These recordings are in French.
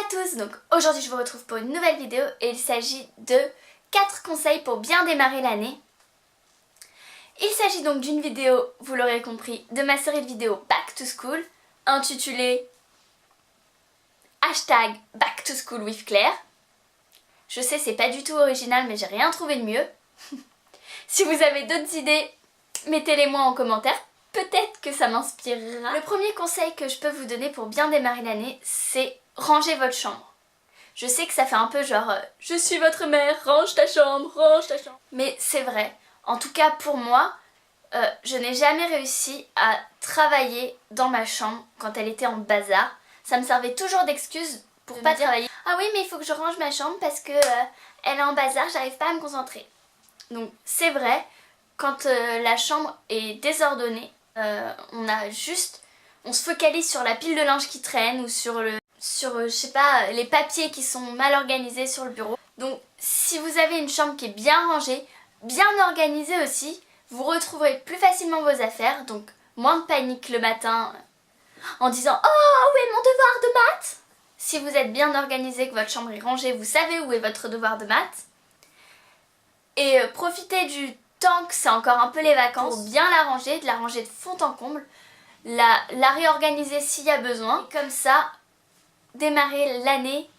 à tous, donc aujourd'hui je vous retrouve pour une nouvelle vidéo et il s'agit de 4 conseils pour bien démarrer l'année. Il s'agit donc d'une vidéo, vous l'aurez compris, de ma série de vidéos Back to School intitulée hashtag Back to School with Claire. Je sais, c'est pas du tout original mais j'ai rien trouvé de mieux. Si vous avez d'autres idées, mettez-les moi en commentaire. Peut-être que ça m'inspirera. Le premier conseil que je peux vous donner pour bien démarrer l'année, c'est ranger votre chambre. Je sais que ça fait un peu genre je suis votre mère, range ta chambre, range ta chambre. Mais c'est vrai. En tout cas pour moi, je n'ai jamais réussi à travailler dans ma chambre quand elle était en bazar. Ça me servait toujours d'excuse pour pas travailler. Ah oui, mais il faut que je range ma chambre parce que elle est en bazar, j'arrive pas à me concentrer. Donc c'est vrai, quand la chambre est désordonnée, on se focalise sur la pile de linge qui traîne ou sur je sais pas, les papiers qui sont mal organisés sur le bureau. Donc si vous avez une chambre qui est bien rangée, bien organisée aussi, vous retrouverez plus facilement vos affaires, donc moins de panique le matin en disant « Oh, où est mon devoir de maths ?» Si vous êtes bien organisé, que votre chambre est rangée, vous savez où est votre devoir de maths. Et profitez du temps que c'est encore un peu les vacances pour bien la ranger, de la ranger de fond en comble, la réorganiser s'il y a besoin. Et comme ça, démarrer l'année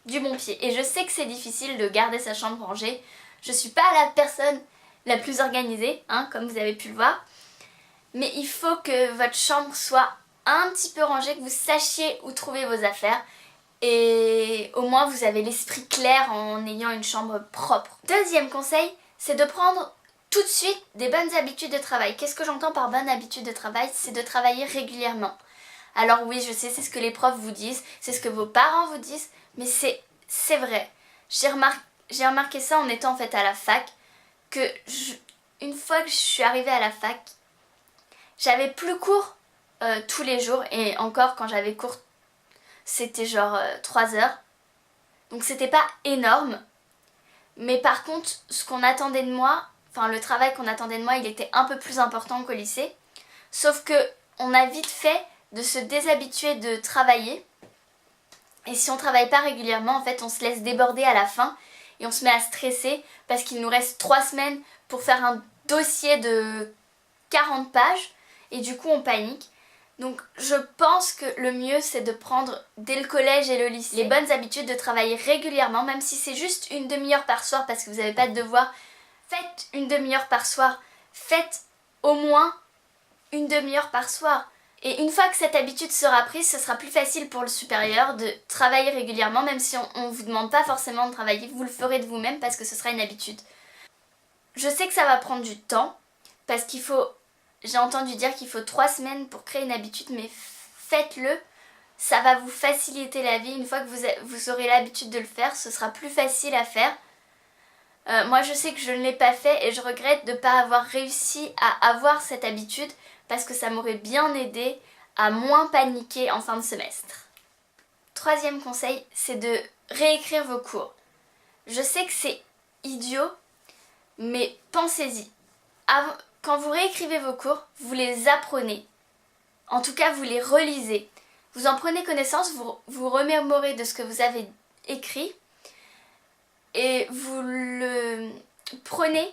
du bon pied. Et je sais que c'est difficile de garder sa chambre rangée. Je suis pas la personne la plus organisée, hein, comme vous avez pu le voir. Mais il faut que votre chambre soit un petit peu rangée, que vous sachiez où trouver vos affaires. Et au moins vous avez l'esprit clair en ayant une chambre propre. Deuxième conseil, c'est de prendre tout de suite des bonnes habitudes de travail. Qu'est-ce que j'entends par bonne habitude de travail? C'est de travailler régulièrement. Alors oui, je sais, c'est ce que les profs vous disent, c'est ce que vos parents vous disent, mais c'est vrai. J'ai remarqué ça en étant en fait à la fac, que une fois que je suis arrivée à la fac, j'avais plus cours tous les jours, et encore quand j'avais cours, c'était genre 3 heures. Donc c'était pas énorme, mais par contre, ce qu'on attendait de moi, enfin le travail qu'on attendait de moi, il était un peu plus important qu'au lycée. Sauf que on a vite fait de se déshabituer de travailler. Et si on travaille pas régulièrement, en fait, on se laisse déborder à la fin et on se met à stresser parce qu'il nous reste 3 semaines pour faire un dossier de 40 pages et du coup on panique. Donc je pense que le mieux c'est de prendre dès le collège et le lycée les bonnes habitudes de travailler régulièrement, même si c'est juste une demi-heure par soir parce que vous n'avez pas de devoir. Faites une demi-heure par soir, faites au moins une demi-heure par soir. Et une fois que cette habitude sera prise, ce sera plus facile pour le supérieur de travailler régulièrement, même si on ne vous demande pas forcément de travailler, vous le ferez de vous-même parce que ce sera une habitude. Je sais que ça va prendre du temps, parce qu'il faut, j'ai entendu dire qu'il faut 3 semaines pour créer une habitude, mais faites-le, ça va vous faciliter la vie. Une fois que vous aurez l'habitude de le faire, ce sera plus facile à faire. Moi je sais que je ne l'ai pas fait et je regrette de ne pas avoir réussi à avoir cette habitude parce que ça m'aurait bien aidé à moins paniquer en fin de semestre. Troisième conseil, c'est de réécrire vos cours. Je sais que c'est idiot, mais pensez-y. Quand vous réécrivez vos cours, vous les apprenez. En tout cas, vous les relisez. Vous en prenez connaissance, vous remémorez de ce que vous avez écrit et vous le prenez.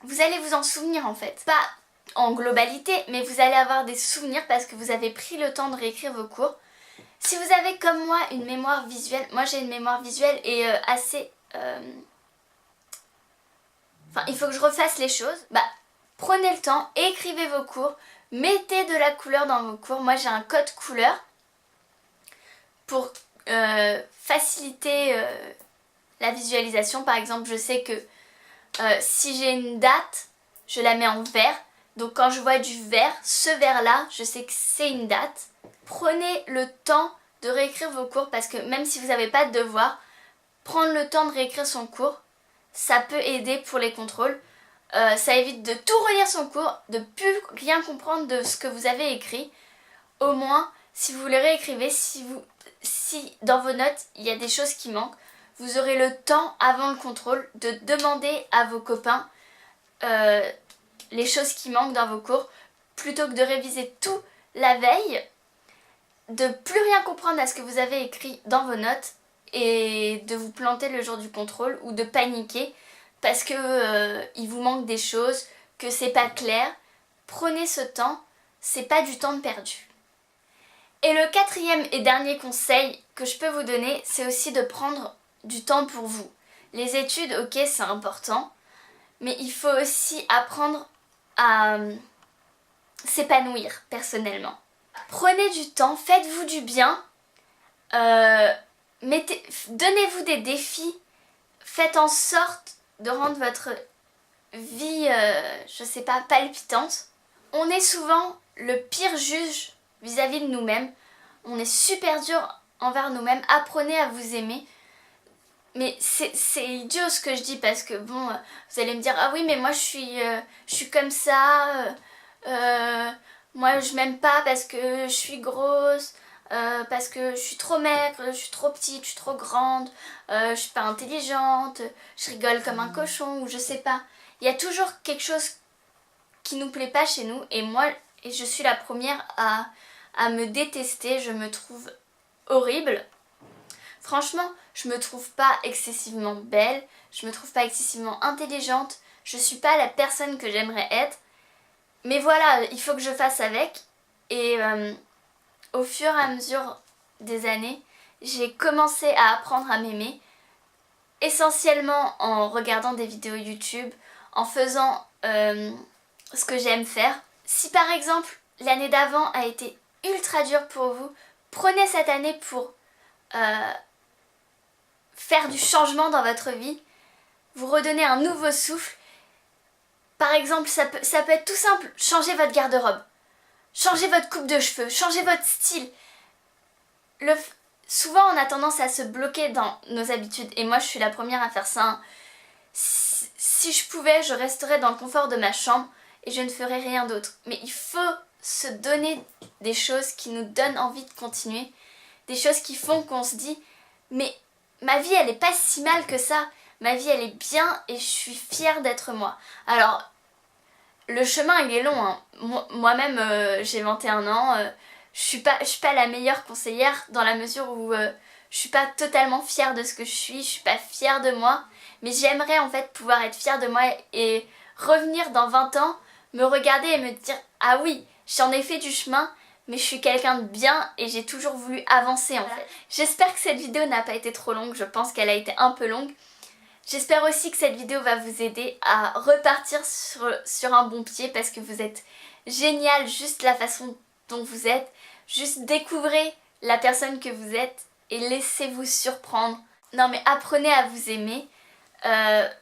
Vous allez vous en souvenir en fait. Pas en globalité, mais vous allez avoir des souvenirs parce que vous avez pris le temps de réécrire vos cours. Si vous avez comme moi une mémoire visuelle, moi j'ai une mémoire visuelle et assez... Enfin, il faut que je refasse les choses. Prenez le temps, écrivez vos cours, mettez de la couleur dans vos cours. Moi j'ai un code couleur pour faciliter la visualisation. Par exemple, je sais que si j'ai une date, je la mets en vert. Donc quand je vois du vert, ce vert-là, je sais que c'est une date. Prenez le temps de réécrire vos cours parce que même si vous n'avez pas de devoir, prendre le temps de réécrire son cours, ça peut aider pour les contrôles. Ça évite de tout relire son cours, de plus rien comprendre de ce que vous avez écrit. Au moins, si vous le réécrivez, si dans vos notes, il y a des choses qui manquent, vous aurez le temps avant le contrôle de demander à vos copains les choses qui manquent dans vos cours plutôt que de réviser tout la veille de plus rien comprendre à ce que vous avez écrit dans vos notes et de vous planter le jour du contrôle ou de paniquer parce que il vous manque des choses, que c'est pas clair. Prenez ce temps, c'est pas du temps de perdu. Et le quatrième et dernier conseil que je peux vous donner, c'est aussi de prendre du temps pour vous. Les études, ok, c'est important, mais il faut aussi apprendre à s'épanouir personnellement. Prenez du temps, faites-vous du bien, donnez-vous des défis, faites en sorte de rendre votre vie, je sais pas, palpitante. On est souvent le pire juge vis-à-vis de nous-mêmes. On est super dur envers nous-mêmes. Apprenez à vous aimer. Mais c'est idiot ce que je dis parce que bon, vous allez me dire ah oui mais moi je suis comme ça. Moi je m'aime pas parce que je suis grosse. Parce que je suis trop maigre, je suis trop petite, je suis trop grande, je suis pas intelligente, je rigole comme un cochon ou je sais pas. Il y a toujours quelque chose qui nous plaît pas chez nous et moi, et je suis la première à me détester, je me trouve horrible. Franchement, je me trouve pas excessivement belle, je me trouve pas excessivement intelligente, je suis pas la personne que j'aimerais être. Mais voilà, il faut que je fasse avec et au fur et à mesure des années, j'ai commencé à apprendre à m'aimer, essentiellement en regardant des vidéos YouTube, en faisant ce que j'aime faire. Si par exemple l'année d'avant a été ultra dure pour vous, prenez cette année pour faire du changement dans votre vie, vous redonner un nouveau souffle. Par exemple, ça peut être tout simple, changer votre garde-robe. Changez votre coupe de cheveux, changez votre style. Souvent, on a tendance à se bloquer dans nos habitudes. Et moi, je suis la première à faire ça. Hein. Si je pouvais, je resterais dans le confort de ma chambre et je ne ferais rien d'autre. Mais il faut se donner des choses qui nous donnent envie de continuer. Des choses qui font qu'on se dit « Mais ma vie, elle n'est pas si mal que ça. Ma vie, elle est bien et je suis fière d'être moi. » Alors, le chemin, il est long. Hein. Moi-même, j'ai 21 ans. Je suis pas la meilleure conseillère dans la mesure où je suis pas totalement fière de ce que je suis pas fière de moi. Mais j'aimerais en fait pouvoir être fière de moi et revenir dans 20 ans, me regarder et me dire « Ah oui, j'en ai fait du chemin, mais je suis quelqu'un de bien et j'ai toujours voulu avancer en fait. » J'espère que cette vidéo n'a pas été trop longue, je pense qu'elle a été un peu longue. J'espère aussi que cette vidéo va vous aider à repartir sur un bon pied parce que vous êtes génial juste la façon dont vous êtes. Juste découvrez la personne que vous êtes et laissez-vous surprendre. Non mais apprenez à vous aimer.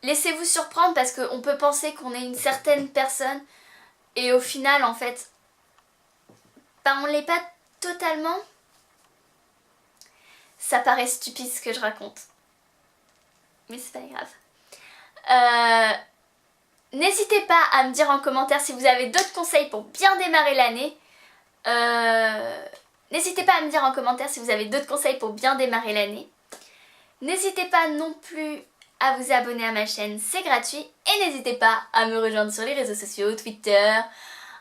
Laissez-vous surprendre parce qu'on peut penser qu'on est une certaine personne et au final en fait, on l'est pas totalement. Ça paraît stupide ce que je raconte. Mais c'est pas grave. N'hésitez pas à me dire en commentaire si vous avez d'autres conseils pour bien démarrer l'année. N'hésitez pas à me dire en commentaire si vous avez d'autres conseils pour bien démarrer l'année. N'hésitez pas non plus à vous abonner à ma chaîne, c'est gratuit. Et n'hésitez pas à me rejoindre sur les réseaux sociaux, Twitter,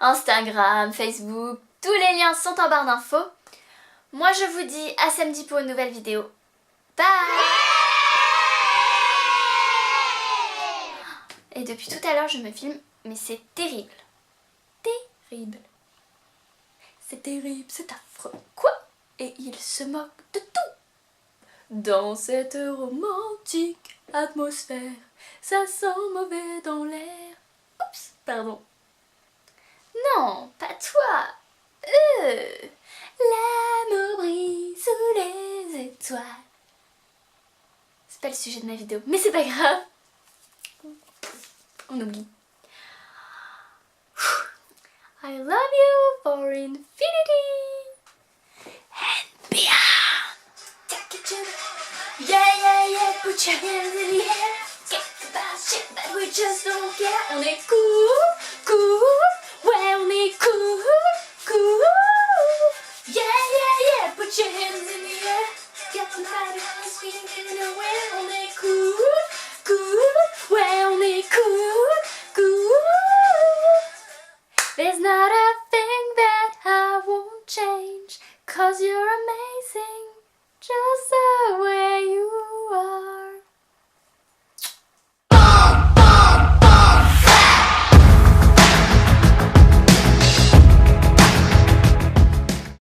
Instagram, Facebook. Tous les liens sont en barre d'infos. Moi je vous dis à samedi pour une nouvelle vidéo. Bye! Et depuis tout à l'heure je me filme, mais c'est terrible. Terrible. C'est terrible, c'est affreux. Quoi? Et il se moque de tout. Dans cette romantique atmosphère, ça sent mauvais dans l'air. Oups, pardon. Non, pas toi. L'amour brille sous les étoiles. C'est pas le sujet de ma vidéo, mais c'est pas grave. On oublie. I love you for infinity and beyond. Yeah, yeah, yeah, put your hands in the air. Get about shit that we just don't care. On est cool, cool. Ouais, on est cool, cool. Yeah, yeah, yeah, put your hands in the air. Get somebody else feeling away. On est cool, cool. Ouais, on est cool, cool. There's not a thing that I won't change, 'cause you're amazing, just the way